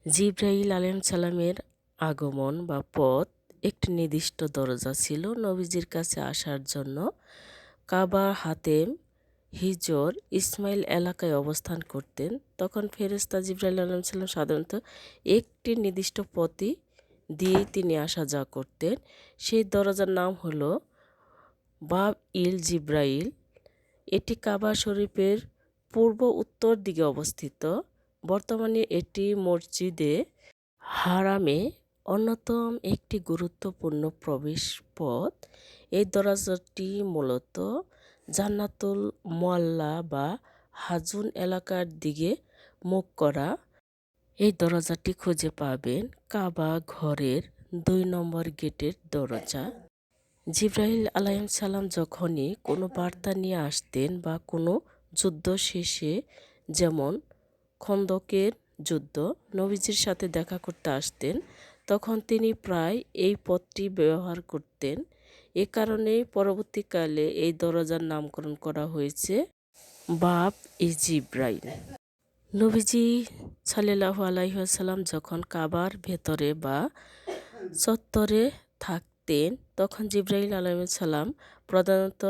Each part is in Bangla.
জিবরাইল আলাইহিসসালামের আগমন বা পথ একটি নির্দিষ্ট দরজা ছিল নবীজির কাছে আসার জন্য। কাবা, হাতেম, হিজর, ইসমাইল এলাকায় অবস্থান করতেন। তখন ফেরেশতা জিবরাইল আলাইহিসসালাম সাধারণত একটি নির্দিষ্ট পথই দিয়েই তিনি আসা যাওয়া করতেন। সেই দরজার নাম হলো বাব ইল জিব্রাইল। এটি কাবা শরীফের পূর্ব উত্তর দিকে অবস্থিত। বর্তমানে এটি মসজিদে হারামে অন্যতম একটি গুরুত্বপূর্ণ প্রবেশ পথ। এই দরজাটি মূলত জান্নাতুল মুআল্লা বা হাজুন এলাকার দিকে মুখ করা। এই দরজাটি খুঁজে পাবেন কাবা ঘরের ২ নম্বর গেটের দরজা। জিবরাইল আলাইহিসসালাম যখনই কোনো বার্তা নিয়ে আসতেন বা কোনো যুদ্ধ শেষে, যেমন খন্দকের যুদ্ধ, নবীজির সাথে দেখা করতে আসতেন, তখন তিনি প্রায় এই পথটি ব্যবহার করতেন। এ কারণেই পরবর্তীকালে এই দরজার নামকরণ করা হয়েছে বাব ই জিব্রাইল। নবীজি সাল্লাল্লাহু আলাইহি ওয়াসাল্লাম যখন কাবার ভেতরে বা চত্বরে থাকতেন, তখন জিবরাইল আলাইহিসসালাম প্রধানত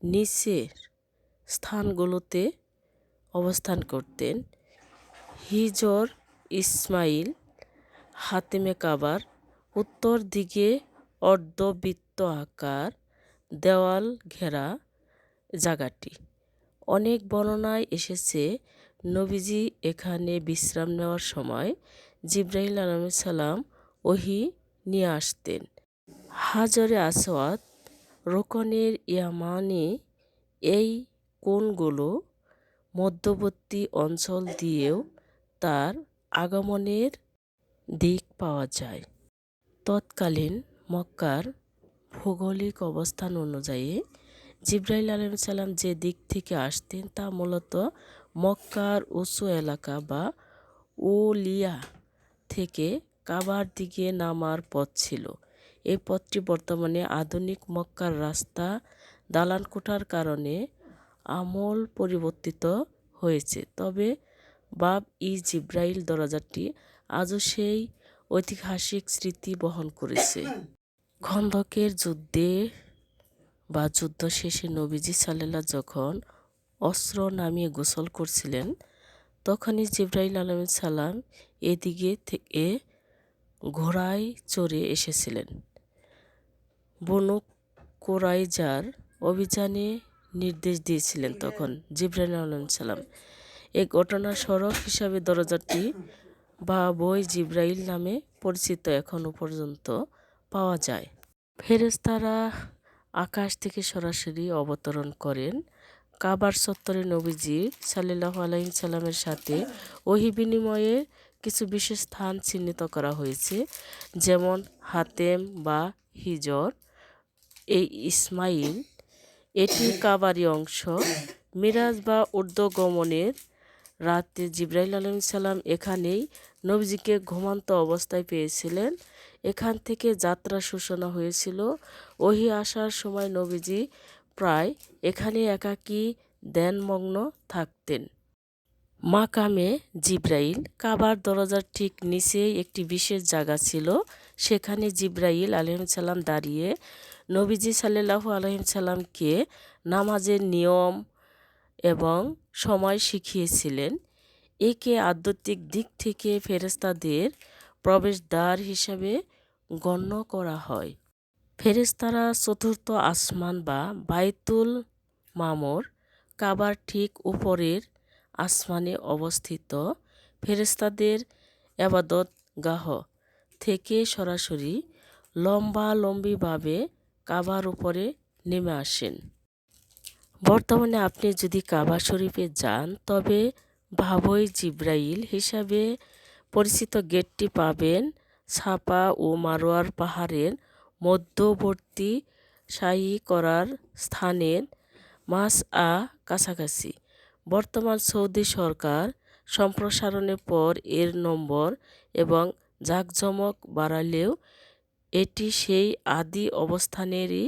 নিচের স্থানগুলোতে অবস্থান করতেন। হিজর, ইসমাইল, হাতেমে কাবার উত্তর দিকে অর্ধবৃত্ত আকার দেওয়াল ঘেরা জায়গাটি। অনেক বর্ণনায় এসেছে নবীজি এখানে বিশ্রাম নেওয়ার সময় জিবরাইল আলাইহিসসালাম ওহী নিয়ে আসতেন। হাজরে আসওয়াদ, রুকনের ইয়ামানি এই কোণগুলো মধ্যবর্তী অঞ্চল দিয়েও তার আগমনের দিক পাওয়া যায়। তৎকালীন মক্কার ভৌগোলিক অবস্থান অনুযায়ী জিবরাইল আলাইহিসসালাম যে দিক থেকে আসতেন তা মূলত মক্কার উঁচু এলাকা বা উলিয়া থেকে কাবার দিকে নামার পথ ছিল। এই পথটি বর্তমানে আধুনিক মক্কার রাস্তা, দালানকোঠার কারণে আমূল পরিবর্তিত হয়েছে। তবে বাব ই জিব্রাইল দরজাটি আজও সেই ঐতিহাসিক স্মৃতি বহন করেছে। খন্দকের যুদ্ধে বা যুদ্ধ শেষে নবীজি যখন অস্ত্র নামিয়ে গোসল করছিলেন, তখনই জিবরাইল আলাইহিসসালাম এদিকে থেকে ঘোড়ায় চড়ে এসেছিলেন। বনু কুরাইজার অভিযানে নির্দেশ দিয়েছিলেন তখন জিবরাইল আলাইহিসসালাম। এই ঘটনার স্মারক হিসাবে দরজাটি বাবই জিব্রাইল নামে পরিচিত এখনও পর্যন্ত পাওয়া যায়। ফেরেশতারা আকাশ থেকে সরাসরি অবতরণ করেন। কাবার চত্বরে নবীজি সাল্লাল্লাহু আলাইহি সাল্লামের সাথে ওহী বিনিময়ের কিছু বিশেষ স্থান চিহ্নিত করা হয়েছে, যেমন হাতেম বা হিজর, এই ইসমাইল, এটি কাবারই অংশ। মিরাজ বা ঊর্ধ্বগমনের রাতে জিবরাইল আলাইহিসসালাম এখানেই নবীজিকে ঘুমন্ত অবস্থায় পেয়েছিলেন। এখান থেকে যাত্রা সূচনা হয়েছিল। ওহী আসার সময় নবীজি প্রায় এখানে একাকী ধ্যানমগ্ন থাকতেন। মাকামে জিবরাইল, কাবার দরজার ঠিক নিচেই একটি বিশেষ জায়গা ছিল। সেখানে জিবরাইল আলাইহিসসালাম দাঁড়িয়ে নবীজি সাল্লাল্লাহু আলাইহি সাল্লামকে নামাজের নিয়ম এবং সময় শিখিয়েছিলেন। একে আধ্যাত্মিক দিক থেকে ফেরেশতাদের প্রবেশদ্বার হিসাবে গণ্য করা হয়। ফেরেশতারা চতুর্থ আসমান বা বাইতুল মামুর, কাবার ঠিক উপরের আসমানে অবস্থিত ফেরেশতাদের ইবাদতগাহ থেকে সরাসরি লম্বালম্বিভাবে কাবার উপরে নেমে আসেন। বর্তমানে আপনি যদি কাবা শরীফে যান, তবে বাবই জিব্রাইল হিসাবে পরিচিত গেটটি পাবেন সাফা ও মারওয়ার পাহাড়ের মধ্যবর্তী সাই করার স্থানের মাসআ কাছাকাছি। বর্তমান সৌদি সরকার সম্প্রসারণের পর এর নম্বর এবং জাঁকজমক বাড়ালেও এটি সেই আদি অবস্থানেরই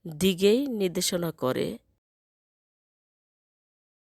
দিকেই নির্দেশনা করে।